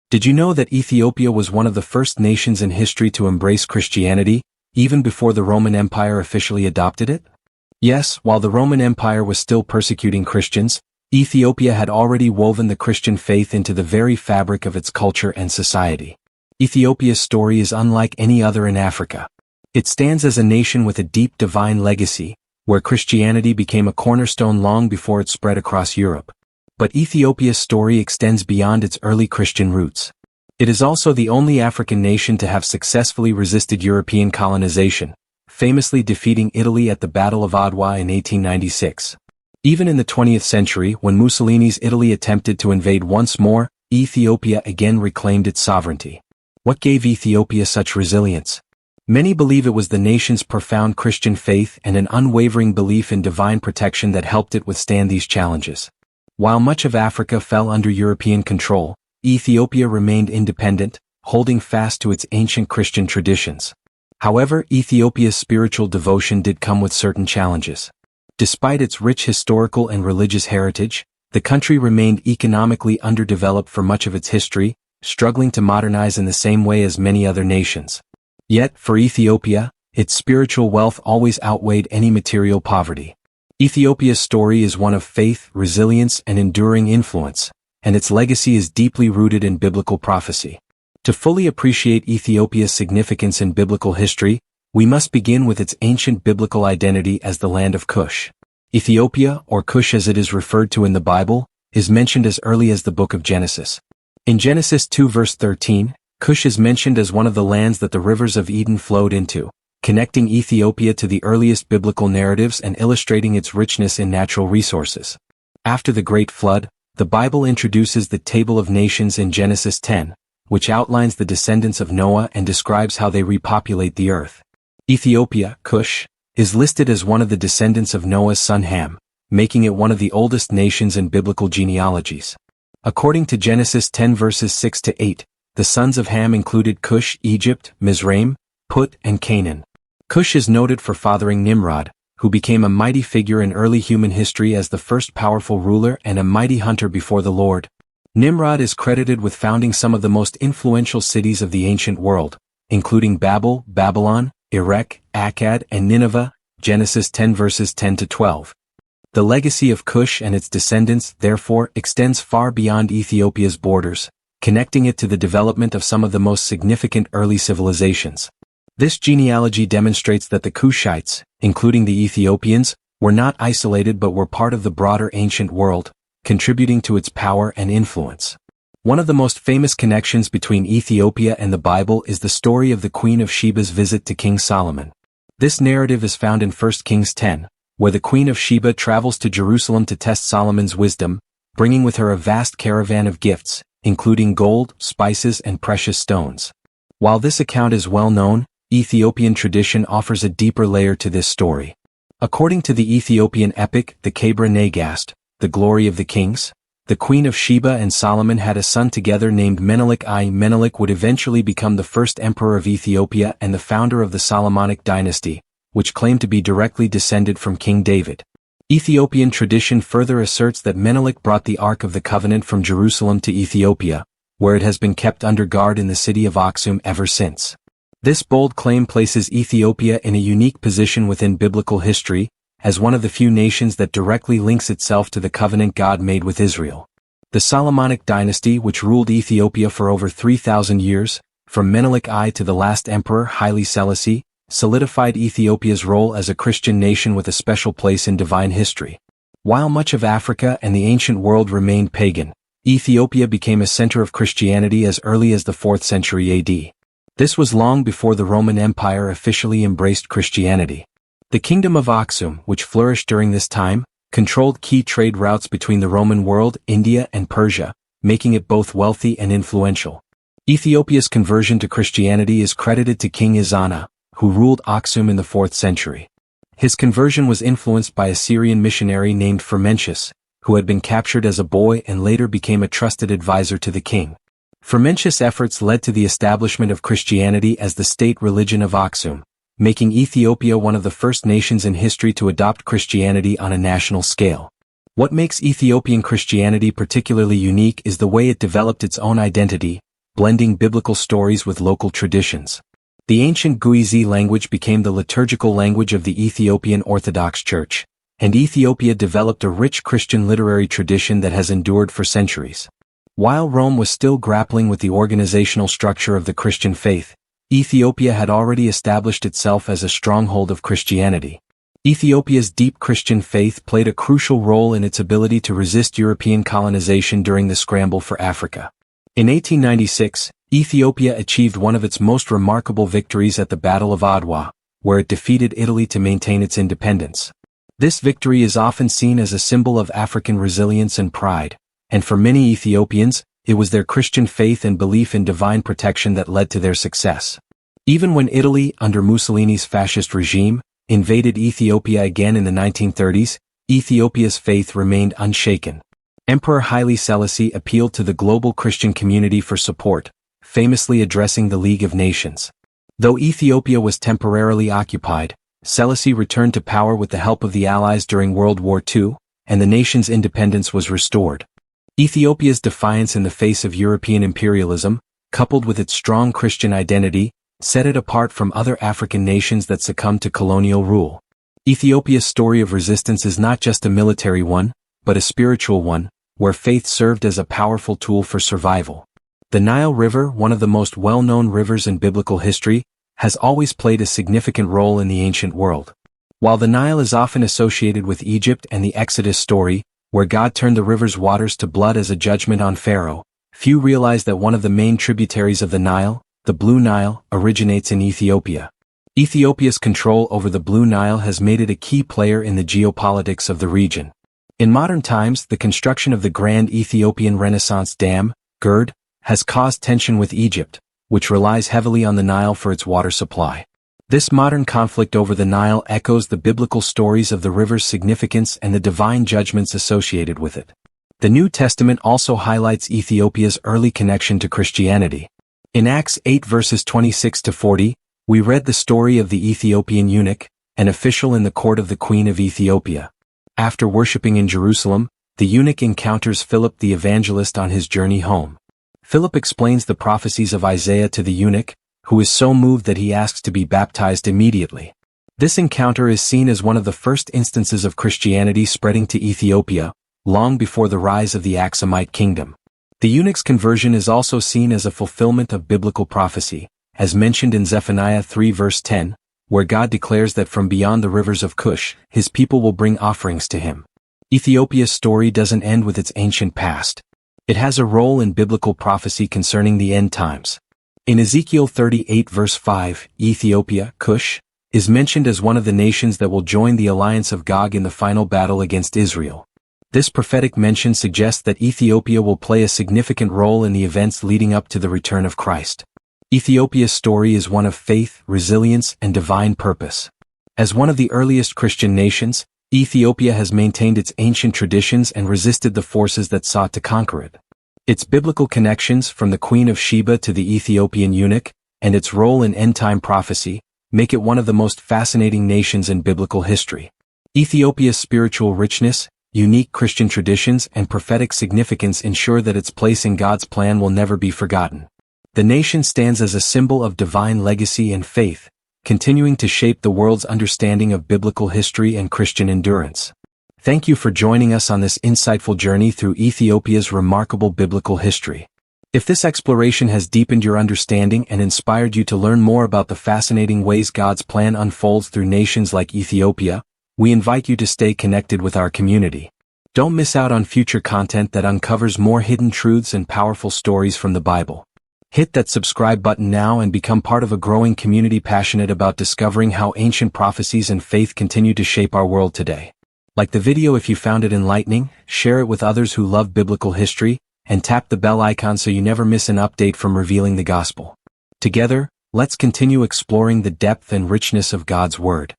Did you know that Ethiopia was one of the first nations in history to embrace Christianity, even before the Roman Empire officially adopted it? Yes, while the Roman Empire was still persecuting Christians, Ethiopia had already woven the Christian faith into the very fabric of its culture and society. Ethiopia's story is unlike any other in Africa. It stands as a nation with a deep divine legacy, where Christianity became a cornerstone long before it spread across Europe. But Ethiopia's story extends beyond its early Christian roots. It is also the only African nation to have successfully resisted European colonization, famously defeating Italy at the Battle of Adwa in 1896. Even in the 20th century, when Mussolini's Italy attempted to invade once more, Ethiopia again reclaimed its sovereignty. What gave Ethiopia such resilience? Many believe it was the nation's profound Christian faith and an unwavering belief in divine protection that helped it withstand these challenges. While much of Africa fell under European control, Ethiopia remained independent, holding fast to its ancient Christian traditions. However, Ethiopia's spiritual devotion did come with certain challenges. Despite its rich historical and religious heritage, the country remained economically underdeveloped for much of its history, struggling to modernize in the same way as many other nations. Yet, for Ethiopia, its spiritual wealth always outweighed any material poverty. Ethiopia's story is one of faith, resilience, and enduring influence, and its legacy is deeply rooted in biblical prophecy. To fully appreciate Ethiopia's significance in biblical history, we must begin with its ancient biblical identity as the land of Cush. Ethiopia, or Cush as it is referred to in the Bible, is mentioned as early as the book of Genesis. In Genesis 2 verse 13, Cush is mentioned as one of the lands that the rivers of Eden flowed into, connecting Ethiopia to the earliest biblical narratives and illustrating its richness in natural resources. After the Great Flood, the Bible introduces the Table of Nations in Genesis 10, which outlines the descendants of Noah and describes how they repopulate the earth. Ethiopia, Cush, is listed as one of the descendants of Noah's son Ham, making it one of the oldest nations in biblical genealogies. According to Genesis 10 verses 6 to 8, the sons of Ham included Cush, Egypt, Mizraim, Put, and Canaan. Cush is noted for fathering Nimrod, who became a mighty figure in early human history as the first powerful ruler and a mighty hunter before the Lord. Nimrod is credited with founding some of the most influential cities of the ancient world, including Babel, Babylon, Erech, Akkad, and Nineveh, Genesis 10 verses 10 to 12. The legacy of Cush and its descendants, therefore, extends far beyond Ethiopia's borders, connecting it to the development of some of the most significant early civilizations. This genealogy demonstrates that the Cushites, including the Ethiopians, were not isolated but were part of the broader ancient world, contributing to its power and influence. One of the most famous connections between Ethiopia and the Bible is the story of the Queen of Sheba's visit to King Solomon. This narrative is found in 1 Kings 10, where the Queen of Sheba travels to Jerusalem to test Solomon's wisdom, bringing with her a vast caravan of gifts, including gold, spices, and precious stones. While this account is well known, Ethiopian tradition offers a deeper layer to this story. According to the Ethiopian epic, the Kabra Nagast, the Glory of the Kings, the Queen of Sheba and Solomon had a son together named Menelik I. Menelik would eventually become the first emperor of Ethiopia and the founder of the Solomonic dynasty, which claimed to be directly descended from King David. Ethiopian tradition further asserts that Menelik brought the Ark of the Covenant from Jerusalem to Ethiopia, where it has been kept under guard in the city of Aksum ever since. This bold claim places Ethiopia in a unique position within biblical history, as one of the few nations that directly links itself to the covenant God made with Israel. The Solomonic dynasty, which ruled Ethiopia for over 3,000 years, from Menelik I to the last emperor Haile Selassie, solidified Ethiopia's role as a Christian nation with a special place in divine history. While much of Africa and the ancient world remained pagan, Ethiopia became a center of Christianity as early as the 4th century AD. This was long before the Roman Empire officially embraced Christianity. The Kingdom of Aksum, which flourished during this time, controlled key trade routes between the Roman world, India, and Persia, making it both wealthy and influential. Ethiopia's conversion to Christianity is credited to King Izana, who ruled Aksum in the 4th century. His conversion was influenced by a Syrian missionary named Frumentius, who had been captured as a boy and later became a trusted advisor to the king. Frumentius' efforts led to the establishment of Christianity as the state religion of Aksum, making Ethiopia one of the first nations in history to adopt Christianity on a national scale. What makes Ethiopian Christianity particularly unique is the way it developed its own identity, blending biblical stories with local traditions. The ancient Guizi language became the liturgical language of the Ethiopian Orthodox Church, and Ethiopia developed a rich Christian literary tradition that has endured for centuries. While Rome was still grappling with the organizational structure of the Christian faith, Ethiopia had already established itself as a stronghold of Christianity. Ethiopia's deep Christian faith played a crucial role in its ability to resist European colonization during the scramble for Africa. In 1896, Ethiopia achieved one of its most remarkable victories at the Battle of Adwa, where it defeated Italy to maintain its independence. This victory is often seen as a symbol of African resilience and pride, and for many Ethiopians, it was their Christian faith and belief in divine protection that led to their success. Even when Italy, under Mussolini's fascist regime, invaded Ethiopia again in the 1930s, Ethiopia's faith remained unshaken. Emperor Haile Selassie appealed to the global Christian community for support, famously addressing the League of Nations. Though Ethiopia was temporarily occupied, Selassie returned to power with the help of the Allies during World War II, and the nation's independence was restored. Ethiopia's defiance in the face of European imperialism, coupled with its strong Christian identity, set it apart from other African nations that succumbed to colonial rule. Ethiopia's story of resistance is not just a military one, but a spiritual one, where faith served as a powerful tool for survival. The Nile River, one of the most well-known rivers in biblical history, has always played a significant role in the ancient world. While the Nile is often associated with Egypt and the Exodus story, where God turned the river's waters to blood as a judgment on Pharaoh, few realize that one of the main tributaries of the Nile, the Blue Nile, originates in Ethiopia. Ethiopia's control over the Blue Nile has made it a key player in the geopolitics of the region. In modern times, the construction of the Grand Ethiopian Renaissance Dam, GERD, has caused tension with Egypt, which relies heavily on the Nile for its water supply. This modern conflict over the Nile echoes the biblical stories of the river's significance and the divine judgments associated with it. The New Testament also highlights Ethiopia's early connection to Christianity. In Acts 8 verses 26 to 40, we read the story of the Ethiopian eunuch, an official in the court of the Queen of Ethiopia. After worshipping in Jerusalem, the eunuch encounters Philip the evangelist on his journey home. Philip explains the prophecies of Isaiah to the eunuch, who is so moved that he asks to be baptized immediately. This encounter is seen as one of the first instances of Christianity spreading to Ethiopia, long before the rise of the Aksumite kingdom. The eunuch's conversion is also seen as a fulfillment of biblical prophecy, as mentioned in Zephaniah 3 verse 10, where God declares that from beyond the rivers of Cush, his people will bring offerings to him. Ethiopia's story doesn't end with its ancient past. It has a role in biblical prophecy concerning the end times. In Ezekiel 38 verse 5, Ethiopia, Cush, is mentioned as one of the nations that will join the alliance of Gog in the final battle against Israel. This prophetic mention suggests that Ethiopia will play a significant role in the events leading up to the return of Christ. Ethiopia's story is one of faith, resilience, and divine purpose. As one of the earliest Christian nations, Ethiopia has maintained its ancient traditions and resisted the forces that sought to conquer it. Its biblical connections, from the Queen of Sheba to the Ethiopian eunuch, and its role in end-time prophecy, make it one of the most fascinating nations in biblical history. Ethiopia's spiritual richness, unique Christian traditions, and prophetic significance ensure that its place in God's plan will never be forgotten. The nation stands as a symbol of divine legacy and faith, continuing to shape the world's understanding of biblical history and Christian endurance. Thank you for joining us on this insightful journey through Ethiopia's remarkable biblical history. If this exploration has deepened your understanding and inspired you to learn more about the fascinating ways God's plan unfolds through nations like Ethiopia, we invite you to stay connected with our community. Don't miss out on future content that uncovers more hidden truths and powerful stories from the Bible. Hit that subscribe button now and become part of a growing community passionate about discovering how ancient prophecies and faith continue to shape our world today. Like the video if you found it enlightening, share it with others who love biblical history, and tap the bell icon so you never miss an update from Revealing the Gospel. Together, let's continue exploring the depth and richness of God's Word.